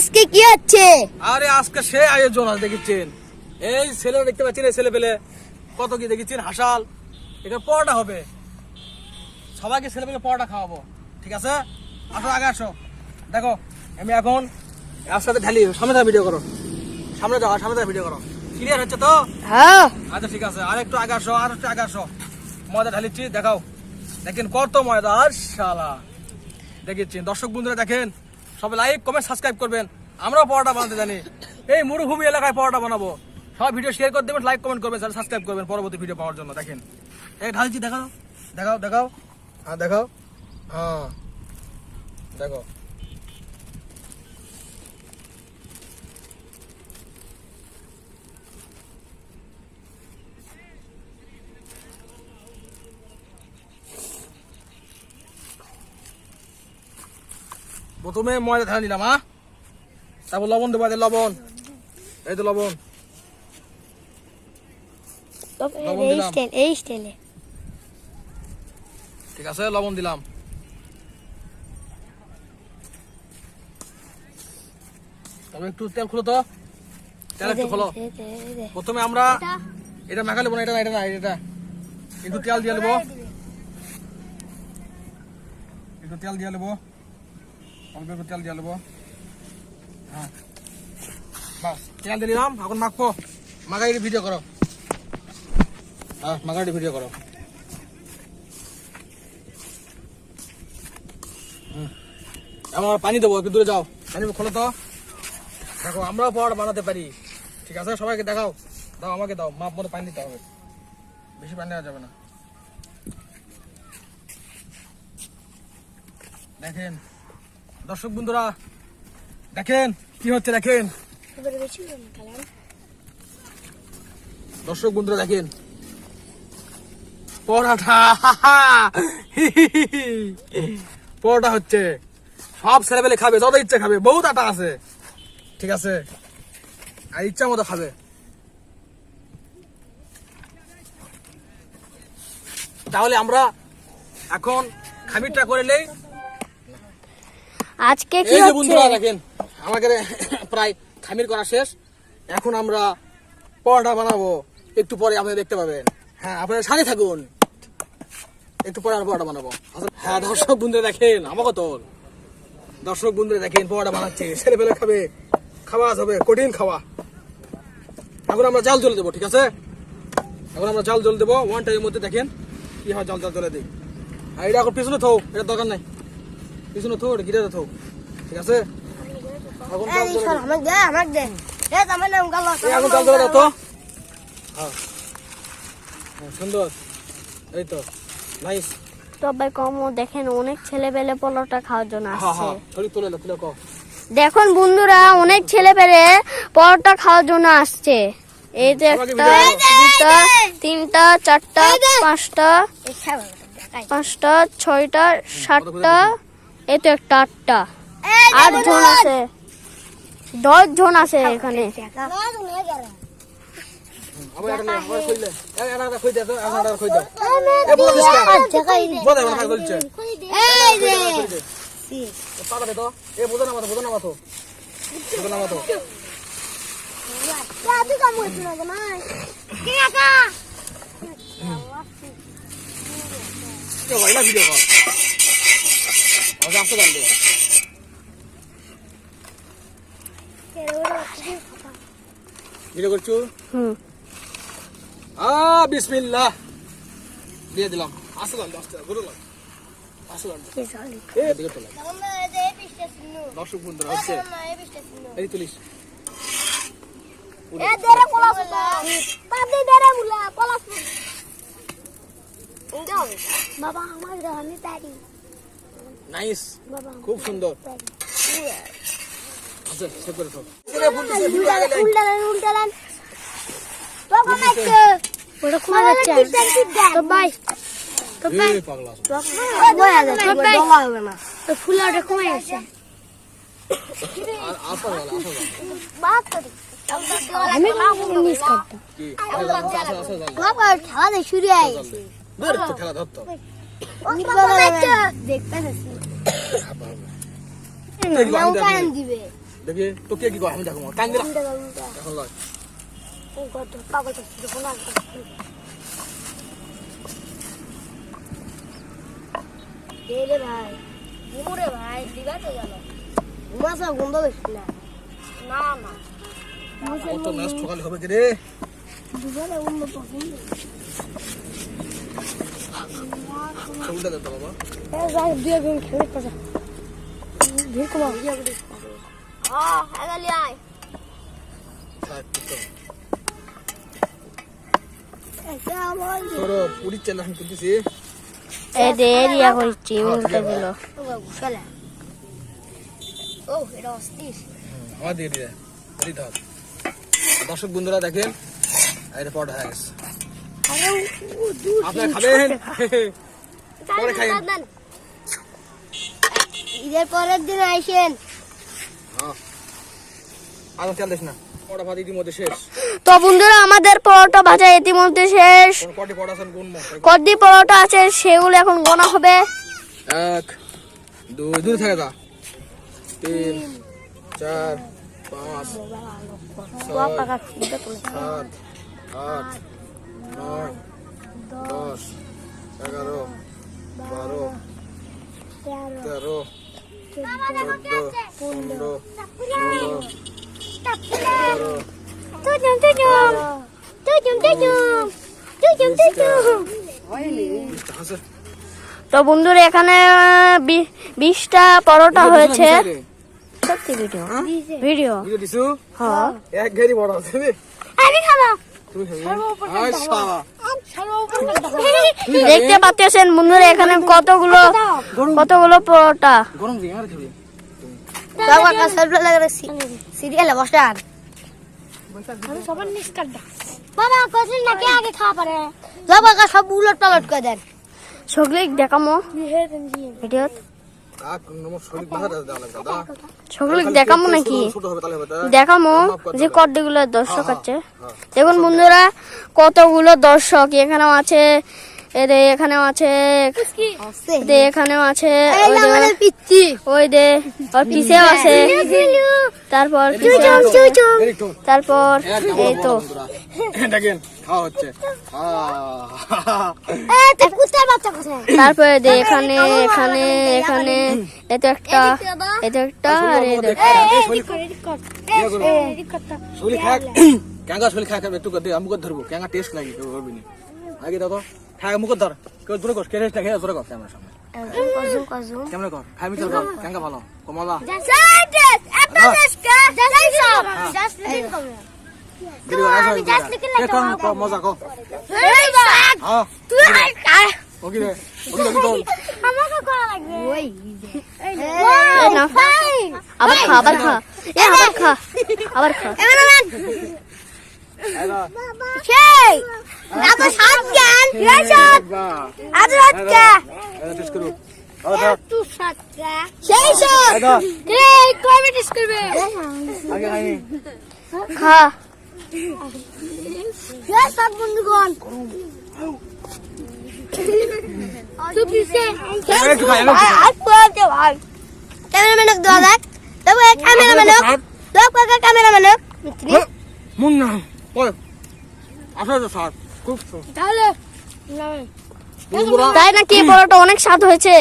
আজকে কি হচ্ছে? আরে আজকে সে আয়োজন আছে দেখেছেন। এই ছেলে দেখতে পাচ্ছেন, এই ছেলে পেলে কত কি দেখেছেন হাসাল। এখানে পরোটা হবে, সবাইকে ছেলে পেলে পরোটা খাওয়াবো, ঠিক আছে? আসো আগে আসো, দেখো আমি এখন এর সাথে ঢালি। সামনে থেকে ভিডিও করো, সামনে যাও, সামনে থেকে ভিডিও করো। ক্লিয়ার হচ্ছে তো? হ্যাঁ। আচ্ছা ঠিক আছে, আর একটু আগে আসো, আর একটু আগে আসো। ময়দা ঢালিচ্ছি, দেখাও। দেখেন কত ময়দা, আর শালা দেখেছেন। দর্শক বন্ধুরা দেখেন, সবাই লাইক কমেন্ট সাবস্ক্রাইব করবেন। আমরাও পরোটা বানাতে জানি, এই মরুভূমি এলাকায় পরোটা বানাবো। সব ভিডিও শেয়ার করে দেবেন, লাইক কমেন্ট করবেন, সাবস্ক্রাইব করবেন পরবর্তী ভিডিও পাওয়ার জন্য। দেখেন এই ঢালছি, দেখাও দেখাও দেখাও, হ্যাঁ দেখাও, হ্যাঁ দেখো। প্রথমে ময়দা ঢালা নিলাম, হ্যাঁ, তারপর লবণ দেবো, লবণ, এই তো লবণ, এই স্টাইলে ঠিক আছে, লবণ দিলাম। তারপর একটু তেল খুলো তো, তেল একটু খোলো। প্রথমে আমরা এটা মাখা নেবো না, এটা না, এটা না, এটা একটু তেল দিয়ে নেবো, একটু তেল দিয়ে নেবো, অল্প একটু তেল দিয়ে নেবো। হ্যাঁ বাস, তেল দিয়ে নিলাম। এখন মাখবো, মাখাইটি ভিডিও করো, হ্যাঁ মাখাইটি ভিডিও করো। আমার পানি দেবো, একটু দূরে যাও, পানি খোলো তো। দেখো আমরাও পরোটা বানাতে পারি, ঠিক আছে? সবাইকে দেখাও, দাও আমাকে দাও, মাপ মতো পানি দিতে হবে, বেশি পানি দেওয়া যাবে না। দেখেন দর্শক বন্ধুরা, দেখেন কি হচ্ছে, দেখেন দর্শক বন্ধুরা, দেখেন পরোটা পরোটা হচ্ছে। সব ছেলেপেলে খাবে, যত ইচ্ছা খাবে, বহুত আটা আছে, ঠিক আছে? আর ইচ্ছা মতো খাবে। তাহলে আমরা এখন খামিরটা করে নেই। আজকে কি এই যে হচ্ছে? বন্ধুরা দেখেন, আমাদের প্রায় খামির করা শেষ। এখন আমরা পরোটা বানাবো, একটু পরে আপনারা দেখতে পাবেন। হ্যাঁ আপনারা সাথে থাকুন, একটু পরে আমরা পরোটা বানাবো। হ্যাঁ দর্শক বন্ধুরা দেখেন, আমাকে তো দর্শক বন্ধুরা দেখেন পরোটা বানাচ্ছে, ছেলে পেলে খাবে, খাওয়া হবে কঠিন খাওয়া। এখন আমরা জাল জ্বলে দেবো, ঠিক আছে? এখন আমরা জাল জ্বলে দেবো 1 টাইমের মধ্যে। দেখেন কি হয়, জাল জ্বলে দিই। আর এটা এখন পিছনে থো, এটা দরকার নাই, পিছনে থো, গিটারে থো, ঠিক আছে? এখন জাল জ্বলে দাও তো। হ্যাঁ সুন্দর, এই তো নাইস। তবে কম দেখেন, অনেক ছেলেপেলে পরোটা খাওয়ার জন্য হ্যাঁ আসছে। হ্যাঁ থোড়ি তুলে দাও, তুলে কও। দেখুন বন্ধুরা, অনেক ছেলেপেলে পরোটা খাওয়ার জন্য আসছে। এই যে একটা, দুটা, তিনটা, চারটা, পাঁচটা, 6টা, 7টা, এই তো একটা 8টা, 8 জন আছে, 10 জন আছে এখানে। আবার এটা নিয়ে আবার কইলে এটা কই দাও, এটা কই দাও। এ বড় দিশা বড় বড় কাজ চলছে, এই যে পাতা দে তো। এ বোঝা না মাথা, বোঝা না মাথা, বোঝা না মাথা। তুই কাম করছিস না না কি কাকা? কে ভাইলা ভিডিও কর, আজ আসতে দাও। ভিডিও করছো? বিসমিল্লাহ দিয়ে দিলাম। আসলাম আসলাম দর্শক বন্ধুরা হচ্ছে, এই তুলিস বাবা আমার আমি পারি। নাইস, খুব সুন্দর। আচ্ছা সেভ করে দাও। উল্টালেন ওটা খুলে যাচ্ছে তো ভাই, তো ভাই পাগলা হবে না তো ফুলে ওটা কমে যাচ্ছে। আর আসা গেল, আসা গেল আমি মিস করতাম। কি আসা গেল বাবা খেলা দেখ শুরু হয়ে গেছে, ধর তো খেলা ধর তো দেখতে দিবে দেখি তো কে কি কয় আমি দেখো কান দিলা এখন লয় ভাই ঘুমরে ভাই দিবা তো গেল ঘুমাসা গন্ধ বেশি না না না কত ম্যাচ ঠকালে হবে কি রে দুবারে অন্য পছন্দ সবুজটা দে তো বাবা এই যাই দিয়ে গেম খেলে কথা ধীর কুমার আগালি আয় তোরো পুরি চেলা আমি তুলতেছি এ দেরিয়া করছি উল্টে দিল চলে ও এটা অস্থির আমার দিয়ে দিয়ে ধর দর্শক বন্ধুরা দেখেন এটা পড়া হয়ে গেছে আরে ও দূর আপনারা খাবেন পরে খাইন ঈদের পরের দিন আইসেন আর তেল দিস না পড়া ভাত ইতিমধ্যে শেষ তো বন্ধুরা আমাদের পরোটা ভাজা ইতিমধ্যে শেষ কটি পড়া আছেন গুণ কদি পরোটা আছে সেগুলো এখন গোনা হবে 1 2 দূরে থাকে দা 3 4 5 7 8 9 10 11 12 13 14 তো বন্ধুরা এখানে 20টা পরোটা হয়েছে সত্যি ভিডিও ভিডিও ভিডিও দিছু হ্যাঁ এক ঘেরি বড় আছে রে আমি খাবো তুমি খাবি আচ্ছা দেখতে পাচ্ছেন বন্ধুরা এখানে কতগুলো পরোটা গরম দিন আর খাবি বাবা কা সার্ভে লাগা রে সিরিয়ালে বসান আমি সবার নিস কাট বাবা কখন না কে আগে খাওয়া পারে বাবা কা সব উলট পালট করে দেন সগলে দেখামো ভিডিও কাক নমস্কার শরীর বাধা দাও লাগা দাদা সগলে দেখামো নাকি ছোট হবে তাহলে হবে দেখামো যে কতগুলো দর্শক আছে দেখুন বন্ধুরা কতগুলো দর্শক এখানেও আছে এখানেও আছে এখানেও আছে ওই দে আর পিছেও আছে তারপর এই তো দেখেন খাওয়া হচ্ছে তারপরে দে এখানে এখানে এখানে এটা একটা আর শরীর খাক ক্যাঙ্গা শরীর খাক একটু দে আমুক ধরবো ক্যাঙ্গা টেস্ট লাগে কেউ করবি না আগে দাও তো খায় মুখ ধর কেউ দূরে কর কে টেস্ট খেয়ে দূরে কর ক্যামেরার সামনে কেমন কর খাই মিচল কর ক্যাঙ্গা ভালো কমলা মজা কো ওকে রে ওকে তোল আবার খা আবার খা খা বন্ধুগণ ক্যামেরাম্যানক দেওয়া যাক ক্যামেরাম্যানক মন না ওই আসলে স্যার খুব তাই নাকি পরোটা অনেক স্বাদ হয়েছে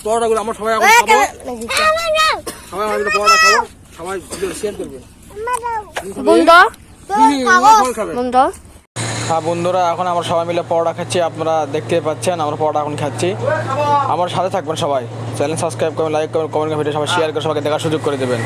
পরোটাগুলো আমরা সবাই এখন খাবো সবাই আমরা পরোটা খাবো সবাই শেয়ার করবে বন্ধু হ্যাঁ বন্ধুরা এখন আমরা সবাই মিলে পরোটা খাচ্ছি আপনারা দেখতে পাচ্ছেন আমরা পরোটা এখন খাচ্ছি আমার সাথে থাকবেন সবাই চ্যানেল সাবস্ক্রাইব করবেন লাইক করবেন কমেন্ট করে ভিডিও সবাই শেয়ার করে সবাইকে দেখার সুযোগ করে দেবেন